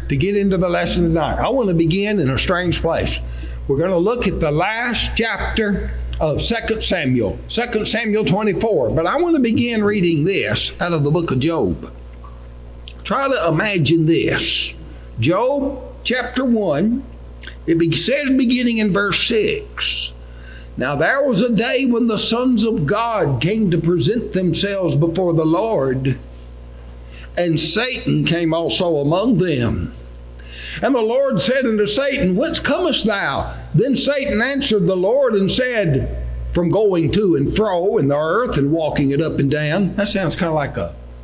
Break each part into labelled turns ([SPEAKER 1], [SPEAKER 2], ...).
[SPEAKER 1] to get into the lesson tonight. I want to begin in a strange place. We're going to look at the last chapter of 2 Samuel 24. But I want to begin reading this out of the book of Job. Try to imagine this. Job chapter 1, it says beginning in verse 6. Now there was a day when the sons of God came to present themselves before the Lord, and Satan came also among them. And the Lord said unto Satan, Whence comest thou? Then Satan answered the Lord and said, From going to and fro in the earth and walking it up and down. That sounds kind of like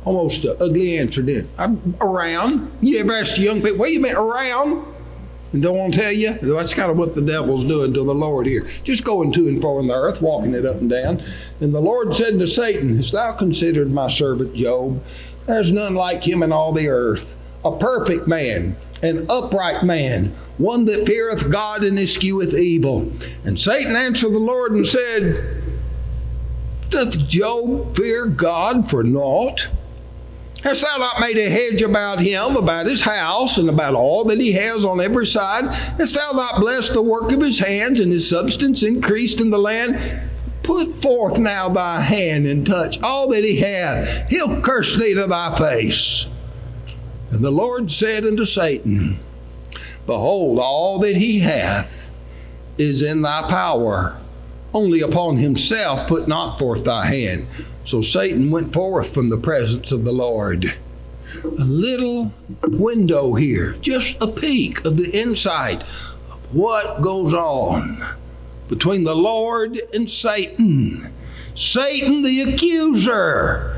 [SPEAKER 1] almost an ugly answer, didn't it? I'm around. You ever ask young people, where you been around? And don't want to tell you? That's kind of what the devil's doing to the Lord here. Just going to and fro in the earth, walking it up and down. And the Lord said to Satan, Hast thou considered my servant Job? There's none like him in all the earth, a perfect man, an upright man, one that feareth God and escheweth evil. And Satan answered the Lord and said, Doth Job fear God for naught? Hast thou not made a hedge about him, about his house, and about all that he has on every side? Hast thou not blessed the work of his hands, and his substance increased in the land? Put forth now thy hand and touch all that he hath. He'll curse thee to thy face. And the Lord said unto Satan, Behold, all that he hath is in thy power. Only upon himself put not forth thy hand. So Satan went forth from the presence of the Lord. A little window here, just a peek of the inside of what goes on between the Lord and Satan. Satan the accuser,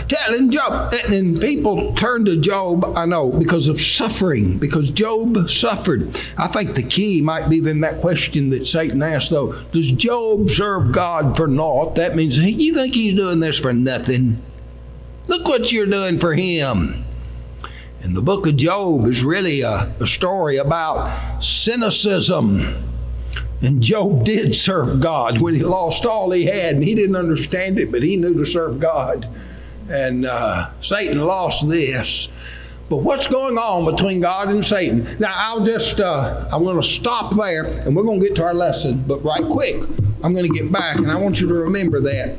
[SPEAKER 1] telling Job, and people turn to Job, I know, because of suffering, because Job suffered. I think the key might be in that question that Satan asked, though. Does Job serve God for naught? That means, you think he's doing this for nothing? Look what you're doing for him. And the book of Job is really a story about cynicism. And Job did serve God when he lost all he had, and he didn't understand it, but he knew to serve God. And Satan lost this. But what's going on between God and Satan? Now, I'm going to stop there, and we're going to get to our lesson. But right quick, I'm going to get back, and I want you to remember that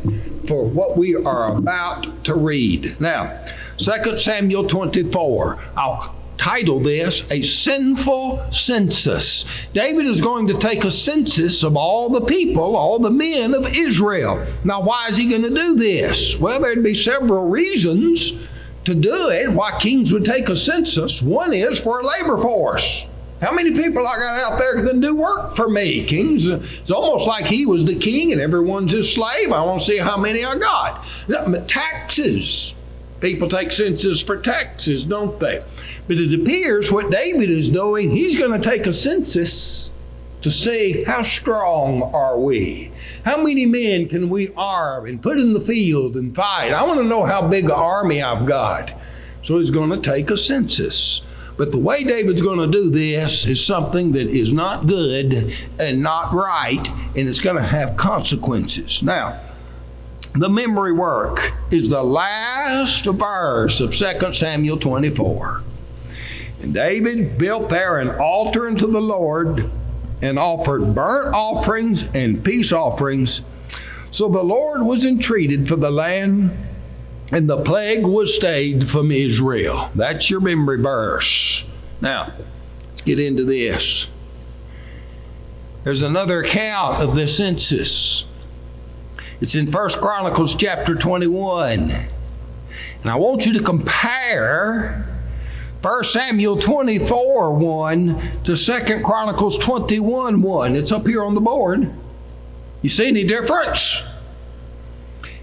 [SPEAKER 1] for what we are about to read. Now, 2 Samuel 24. I'll title this, A Sinful Census. David is going to take a census of all the people, all the men of Israel. Now, why is he going to do this? Well, there'd be several reasons to do it, why kings would take a census. One is for a labor force. How many people I got out there that do work for me? Kings, it's almost like he was the king and everyone's his slave. I want to see how many I got. Taxes. People take census for taxes, don't they? But it appears what David is doing, he's going to take a census to see how strong are we. How many men can we arm and put in the field and fight? I want to know how big an army I've got. So he's going to take a census. But the way David's going to do this is something that is not good and not right, and it's going to have consequences. Now, the memory work is the last verse of 2 Samuel 24. And David built there an altar unto the Lord and offered burnt offerings and peace offerings. So the Lord was entreated for the land, and the plague was stayed from Israel. That's your memory verse. Now, let's get into this. There's another account of the census. It's in 1 Chronicles chapter 21. And I want you to compare 1 Samuel 24:1 to 2 Chronicles 21:1. It's up here on the board. You see any difference?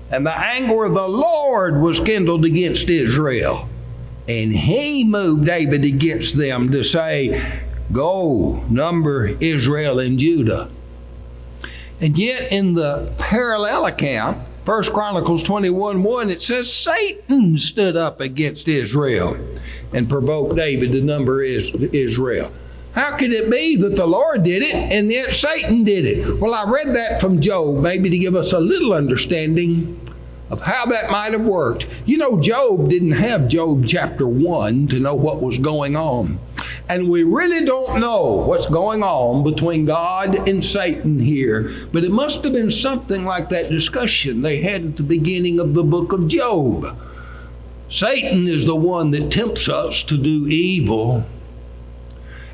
[SPEAKER 1] And the anger of the Lord was kindled against Israel. And he moved David against them to say, Go, number Israel and Judah. And yet in the parallel account, 1 Chronicles 21:1, it says Satan stood up against Israel and provoked David to number Israel. How could it be that the Lord did it and yet Satan did it? Well, I read that from Job, maybe to give us a little understanding of how that might have worked. You know, Job didn't have Job chapter 1 to know what was going on. And we really don't know what's going on between God and Satan here, but it must have been something like that discussion they had at the beginning of the book of Job. Satan is the one that tempts us to do evil,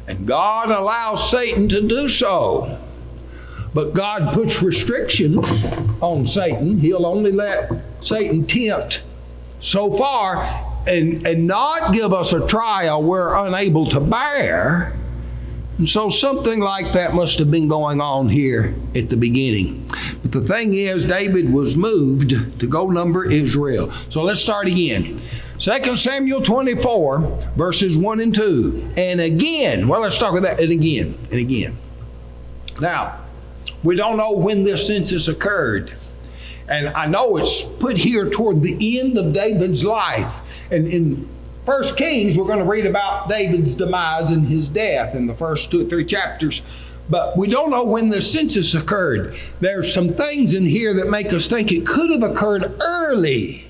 [SPEAKER 1] and God allows Satan to do so. But God puts restrictions on Satan. He'll only let Satan tempt so far and not give us a trial we're unable to bear. And so something like that must have been going on here at the beginning. But the thing is, David was moved to go number Israel. So let's start again. 2 Samuel 24, verses 1 and 2. And again, well, let's start with that, and again. Now, we don't know when this census occurred. And I know it's put here toward the end of David's life. And in 1 Kings, we're going to read about David's demise and his death in the first 2 or 3 chapters. But we don't know when the census occurred. There's some things in here that make us think it could have occurred early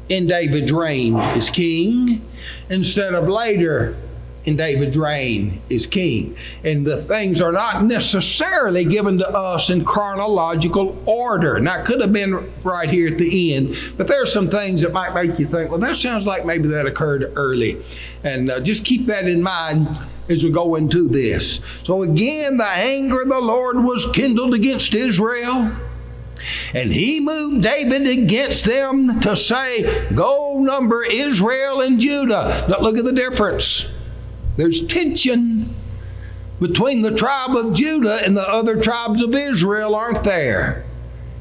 [SPEAKER 1] in David's reign as king instead of later in David's reign as king. And the things are not necessarily given to us in chronological order. Now, it could have been right here at the end, but there are some things that might make you think, well, that sounds like maybe that occurred early. And just keep that in mind as we go into this. So again, the anger of the Lord was kindled against Israel, and he moved David against them to say, go number Israel and Judah. Now look at the difference. There's tension between the tribe of Judah and the other tribes of Israel, aren't there?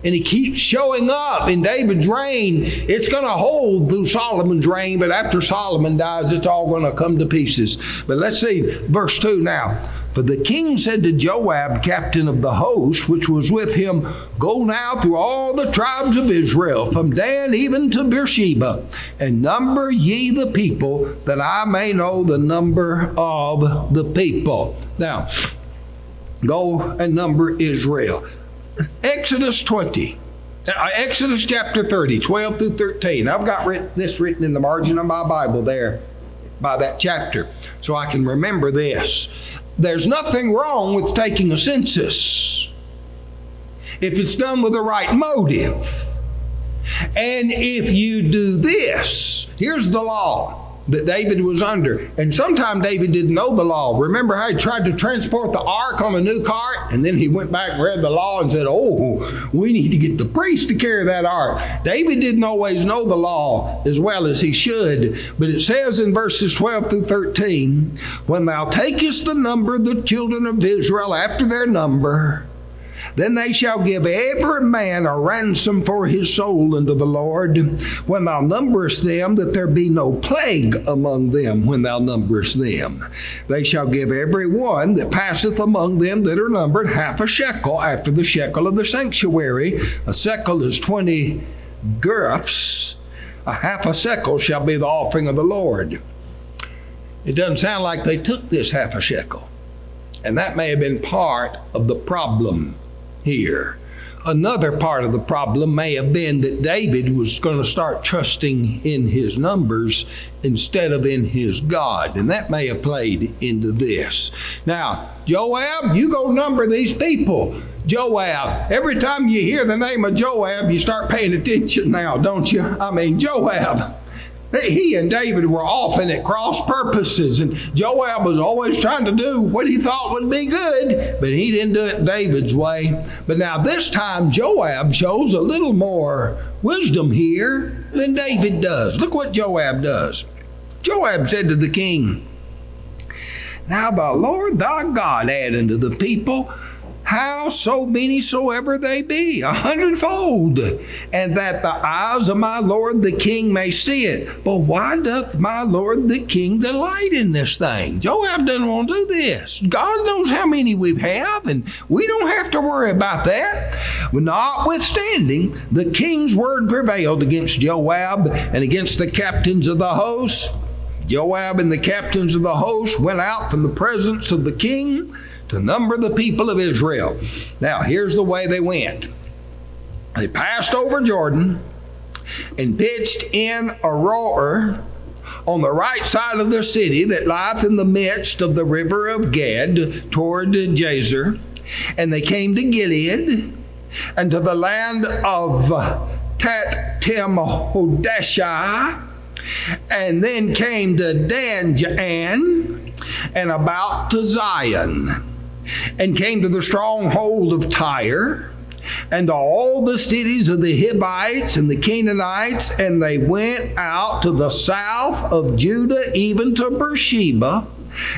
[SPEAKER 1] And it keeps showing up in David's reign. It's going to hold through Solomon's reign, but after Solomon dies, it's all going to come to pieces. But let's see verse 2 now. For the king said to Joab, captain of the host, which was with him, go now through all the tribes of Israel, from Dan even to Beersheba, and number ye the people, that I may know the number of the people. Now, go and number Israel. Exodus 20. Exodus chapter 30, 12 through 13. I've got this written in the margin of my Bible there by that chapter, so I can remember this. There's nothing wrong with taking a census if it's done with the right motive. And if you do this, here's the law that David was under. And sometimes David didn't know the law. Remember how he tried to transport the ark on a new cart? And then he went back and read the law and said, oh, we need to get the priest to carry that ark. David didn't always know the law as well as he should. But it says in verses 12 through 13, when thou takest the number of the children of Israel after their number, then they shall give every man a ransom for his soul unto the Lord, when thou numberest them, that there be no plague among them when thou numberest them. They shall give every one that passeth among them that are numbered half a shekel after the shekel of the sanctuary. A shekel is 20 gerahs. A half a shekel shall be the offering of the Lord. It doesn't sound like they took this half a shekel. And that may have been part of the problem here. Another part of the problem may have been that David was going to start trusting in his numbers instead of in his God, and that may have played into this. Now, Joab, you go number these people. Joab, every time you hear the name of Joab, you start paying attention now, don't you? I mean, Joab. He and David were often at cross purposes, and Joab was always trying to do what he thought would be good, but he didn't do it David's way. But now this time, Joab shows a little more wisdom here than David does. Look what Joab does. Joab said to the king, now the Lord thy God add unto the people, how so many soever they be, 100-fold, and that the eyes of my lord the king may see it. But why doth my lord the king delight in this thing? Joab doesn't want to do this. God knows how many we have, and we don't have to worry about that. But notwithstanding, the king's word prevailed against Joab and against the captains of the host. Joab and the captains of the host went out from the presence of the king to number the people of Israel. Now, here's the way they went. They passed over Jordan and pitched in Aroer on the right side of the city that lieth in the midst of the river of Gad toward Jazer. And they came to Gilead, and to the land of Tat-Tim-Hodeshah, and then came to Dan-Jaan, and about to Zion, and came to the stronghold of Tyre, and to all the cities of the Hivites and the Canaanites, and they went out to the south of Judah, even to Beersheba.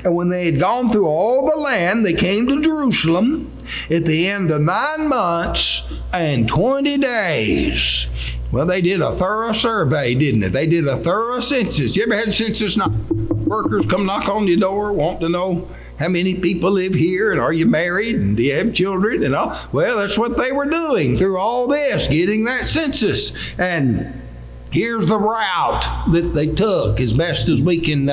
[SPEAKER 1] And when they had gone through all the land, they came to Jerusalem at the end of 9 months and 20 days. Well, they did a thorough survey, didn't they? They did a thorough census. You ever had census workers come knock on your door, want to know how many people live here, and are you married, and do you have children, and all? Well, that's what they were doing through all this, getting that census. And here's the route that they took, as best as we can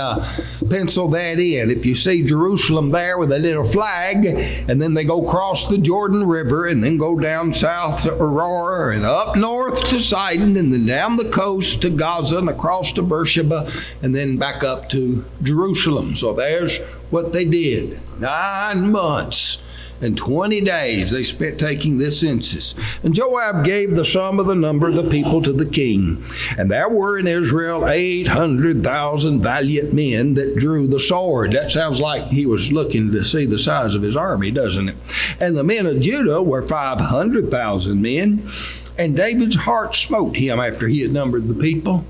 [SPEAKER 1] pencil that in. If you see Jerusalem there with a little flag, and then they go across the Jordan River, and then go down south to Aurora, and up north to Sidon, and then down the coast to Gaza, and across to Beersheba, and then back up to Jerusalem. So there's what they did. 9 months and 20 days they spent taking this census. And Joab gave the sum of the number of the people to the king. And there were in Israel 800,000 valiant men that drew the sword. That sounds like he was looking to see the size of his army, doesn't it? And the men of Judah were 500,000 men. And David's heart smote him after he had numbered the people.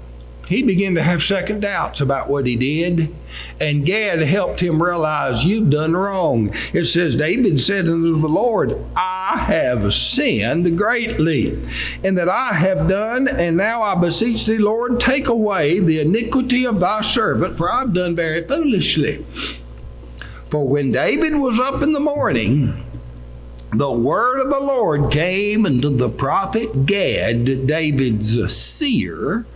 [SPEAKER 1] He began to have second doubts about what he did. And Gad helped him realize, you've done wrong. It says, David said unto the Lord, I have sinned greatly, and that I have done, and now I beseech thee, Lord, take away the iniquity of thy servant, for I've done very foolishly. For when David was up in the morning, the word of the Lord came unto the prophet Gad, David's seer,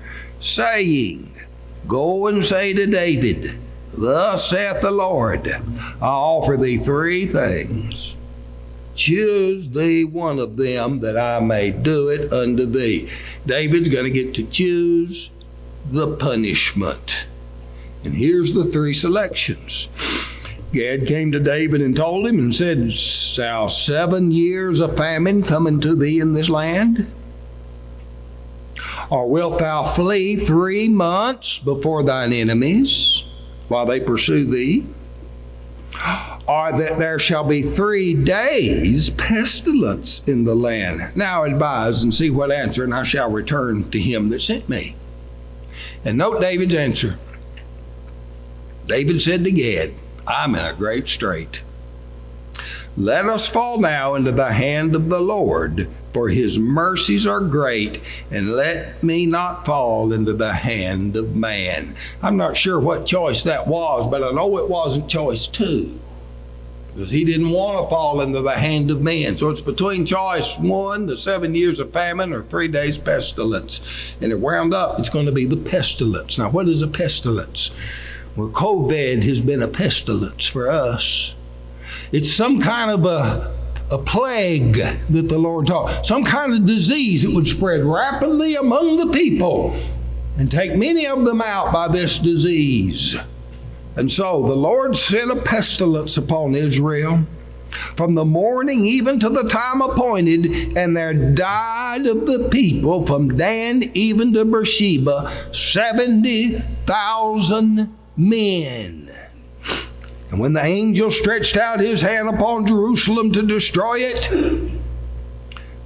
[SPEAKER 1] saying, Go and say to David, Thus saith the Lord, I offer thee 3 things. Choose thee one of them, that I may do it unto thee. David's going to get to choose the punishment. And here's the 3 selections. Gad came to David and told him and said, Shall 7 years of famine come unto thee in this land? Or wilt thou flee 3 months before thine enemies, while they pursue thee? Or that there shall be 3 days pestilence in the land? Now advise and see what answer, and I shall return to him that sent me. And note David's answer. David said to Gad, I'm in a great strait. Let us fall now into the hand of the Lord, for his mercies are great, and let me not fall into the hand of man. I'm not sure what choice that was, but I know it wasn't choice 2, because he didn't want to fall into the hand of man. So it's between choice 1, the 7 years of famine, or 3 days pestilence. And it wound up, it's going to be the pestilence. Now, what is a pestilence? Well, COVID has been a pestilence for us. It's some kind of a plague that the Lord taught, some kind of disease that would spread rapidly among the people and take many of them out by this disease. And so the Lord sent a pestilence upon Israel from the morning even to the time appointed, and there died of the people from Dan even to Beersheba 70,000 men. And when the angel stretched out his hand upon Jerusalem to destroy it,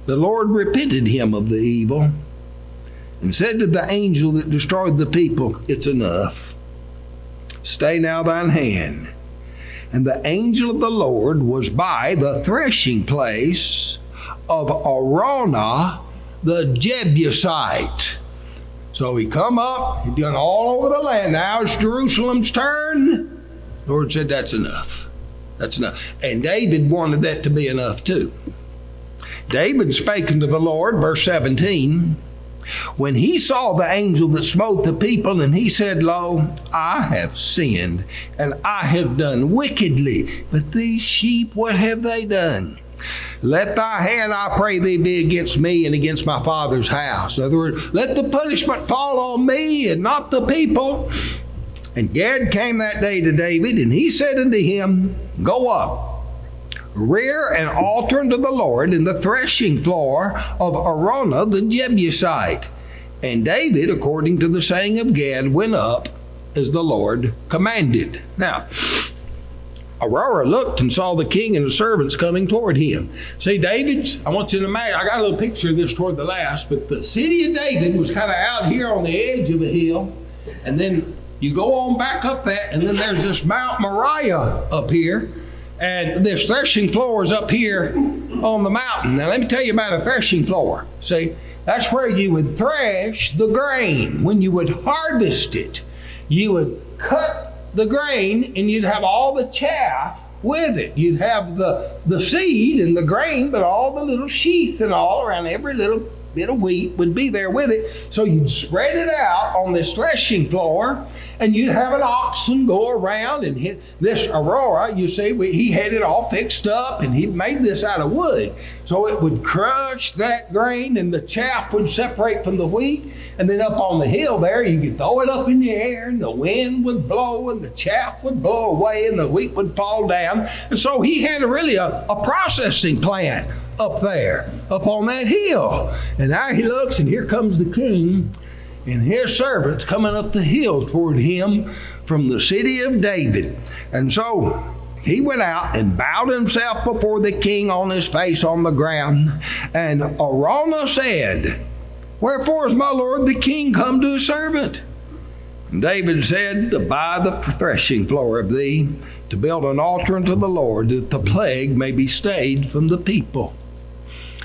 [SPEAKER 1] the Lord repented him of the evil and said to the angel that destroyed the people, It's enough. Stay now thine hand. And the angel of the Lord was by the threshing place of Araunah the Jebusite. So he come up, he done all over the land. Now it's Jerusalem's turn. The Lord said, that's enough. That's enough. And David wanted that to be enough too. David spake unto the Lord, verse 17, when he saw the angel that smote the people, and he said, Lo, I have sinned, and I have done wickedly. But these sheep, what have they done? Let thy hand, I pray thee, be against me and against my father's house. In other words, let the punishment fall on me and not the people. And Gad came that day to David, and he said unto him, Go up, rear an altar unto the Lord in the threshing floor of Araunah the Jebusite. And David, according to the saying of Gad, went up as the Lord commanded. Now, Aurora looked and saw the king and the servants coming toward him. See, I want you to imagine, I got a little picture of this toward the last, but the city of David was kind of out here on the edge of a hill, and then you go on back up that, and then there's this Mount Moriah up here, and this threshing floor is up here on the mountain. Now, let me tell you about a threshing floor. See, that's where you would thresh the grain. When you would harvest it, you would cut the grain, and you'd have all the chaff with it. You'd have the seed and the grain, but all the little sheath and all around every little bit of wheat would be there with it. So you'd spread it out on this threshing floor, and you'd have an oxen go around and hit this Aurora. You see, he had it all fixed up, and he made this out of wood. So it would crush that grain, and the chaff would separate from the wheat. And then up on the hill there, you could throw it up in the air, and the wind would blow, and the chaff would blow away, and the wheat would fall down. And so he had a processing plant up there, up on that hill. And now he looks, and here comes the king and his servants coming up the hill toward him from the city of David. And so he went out and bowed himself before the king on his face on the ground. And Araunah said, Wherefore is my lord the king come to his servant? And David said, To buy the threshing floor of thee, to build an altar unto the Lord, that the plague may be stayed from the people.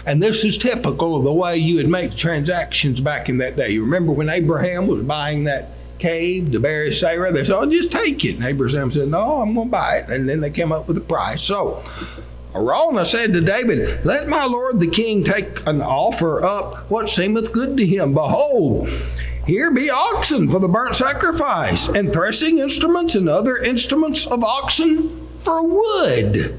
[SPEAKER 1] And this is typical of the way you would make transactions back in that day. You remember when Abraham was buying that cave to bury Sarah? They said, Oh, just take it. And Abraham said, No, I'm going to buy it. And then they came up with a price. So Araunah said to David, Let my lord the king take an offer up what seemeth good to him. Behold, here be oxen for the burnt sacrifice, and threshing instruments and other instruments of oxen for wood.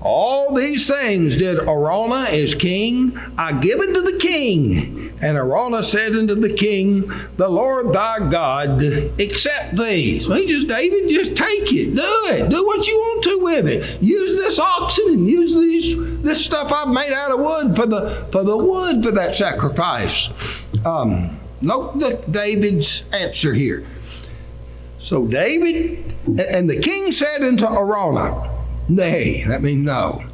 [SPEAKER 1] All these things did Araunah as king I give unto the king. And Araunah said unto the king, The Lord thy God accept thee. So David, just take it. Do it. Do what you want to with it. Use this oxen and use this stuff I've made out of wood for the wood for that sacrifice. Note David's answer here. So David, and the king said unto Araunah, Nay, that means no.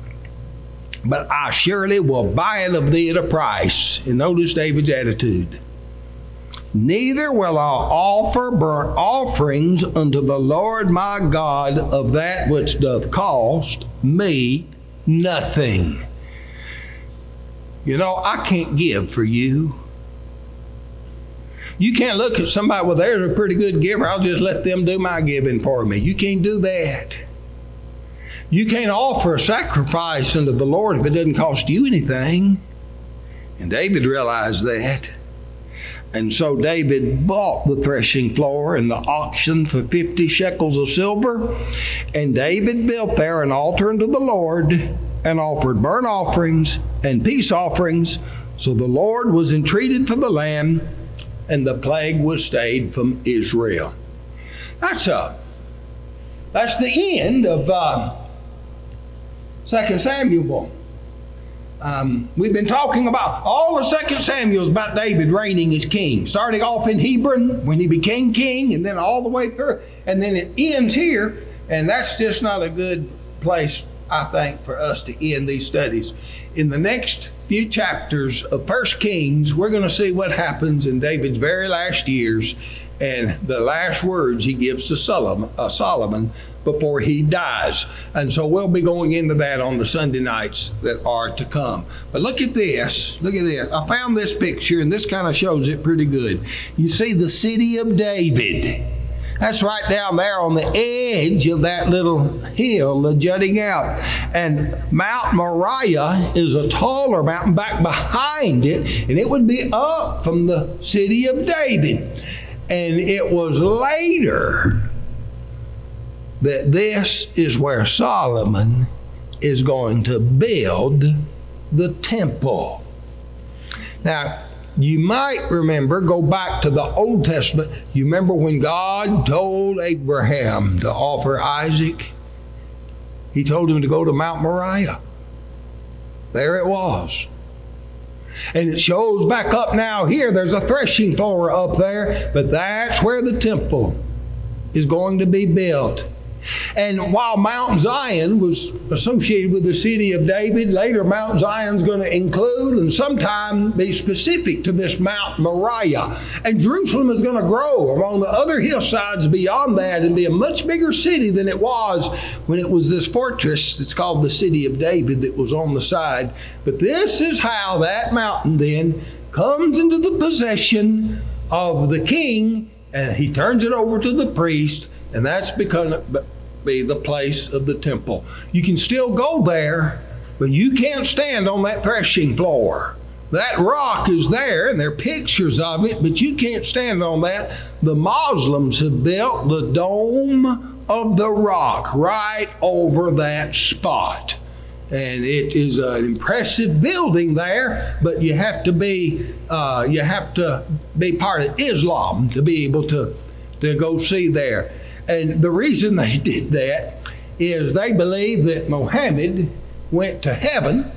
[SPEAKER 1] But I surely will buy it of thee at a price. And notice David's attitude. Neither will I offer burnt offerings unto the Lord my God of that which doth cost me nothing. You know, I can't give for you. You can't look at somebody, well, they're a pretty good giver. I'll just let them do my giving for me. You can't do that. You can't offer a sacrifice unto the Lord if it doesn't cost you anything. And David realized that. And so David bought the threshing floor and the oxen for 50 shekels of silver. And David built there an altar unto the Lord and offered burnt offerings and peace offerings. So the Lord was entreated for the land, and the plague was stayed from Israel. That's the end of 2 Samuel. We've been talking about all the 2 Samuel's about David reigning as king, starting off in Hebron when he became king, and then all the way through, and then it ends here. And that's just not a good place, I think, for us to end these studies. In the next few chapters of 1 Kings, we're going to see what happens in David's very last years and the last words he gives to Solomon before he dies. And so we'll be going into that on the Sunday nights that are to come. But look at this. Look at this. I found this picture, and this kind of shows it pretty good. You see the city of David. That's right down there on the edge of that little hill jutting out. And Mount Moriah is a taller mountain back behind it, and it would be up from the city of David. And it was later that this is where Solomon is going to build the temple. Now, You might remember, go back to the Old Testament. You remember when God told Abraham to offer Isaac? He told him to go to Mount Moriah. There it was. And it shows back up now here. There's a threshing floor up there, but that's where the temple is going to be built. And while Mount Zion was associated with the city of David, later Mount Zion's going to include and sometime be specific to this Mount Moriah. And Jerusalem is going to grow along the other hillsides beyond that and be a much bigger city than it was when it was this fortress that's called the city of David that was on the side. But this is how that mountain then comes into the possession of the king, and he turns it over to the priest, and that's because be the place of the temple. You can still go there, but you can't stand on that threshing floor. That rock is there, and there are pictures of it, but you can't stand on that. The Muslims have built the Dome of the Rock right over that spot. And it is an impressive building there, but you have to be part of Islam to be able to go see there. And the reason they did that is they believe that Muhammad went to heaven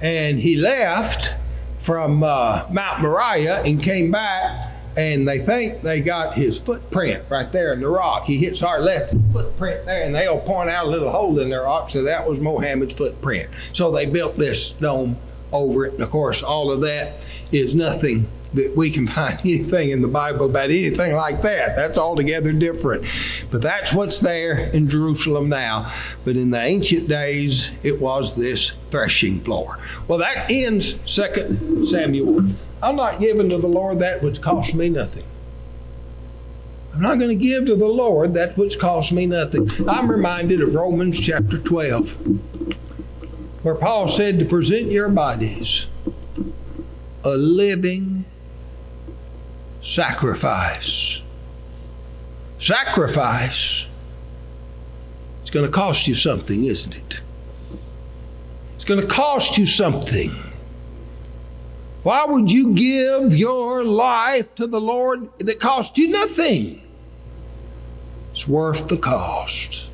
[SPEAKER 1] and he left from Mount Moriah and came back, and they think they got his footprint right there in the rock. He hits our left footprint there, and they'll point out a little hole in their rock, so that was Muhammad's footprint. So they built this dome over it, and of course all of that is nothing that we can find anything in the Bible about anything like that. That's altogether different. But that's what's there in Jerusalem now. But in the ancient days, it was this threshing floor. Well, that ends 2 Samuel. I'm not giving to the Lord that which costs me nothing. I'm not going to give to the Lord that which costs me nothing. I'm reminded of Romans chapter 12, where Paul said to present your bodies a living sacrifice. Sacrifice. It's going to cost you something, isn't it? It's going to cost you something. Why would you give your life to the Lord that cost you nothing? It's worth the cost.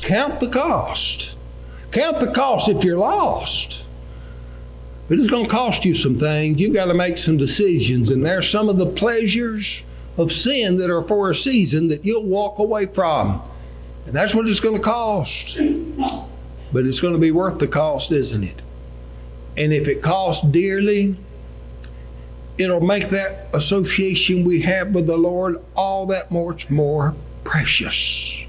[SPEAKER 1] Count the cost. Count the cost if you're lost. But it's going to cost you some things. You've got to make some decisions. And there's some of the pleasures of sin that are for a season that you'll walk away from. And that's what it's going to cost. But it's going to be worth the cost, isn't it? And if it costs dearly, it'll make that association we have with the Lord all that much more precious.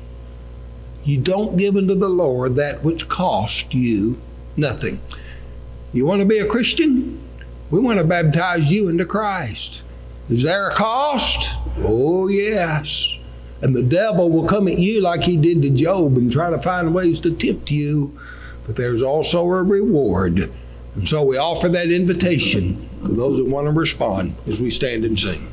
[SPEAKER 1] You don't give unto the Lord that which costs you nothing. You want to be a Christian? We want to baptize you into Christ. Is there a cost? Oh, yes. And the devil will come at you like he did to Job and try to find ways to tempt you. But there's also a reward. And so we offer that invitation to those that want to respond as we stand and sing.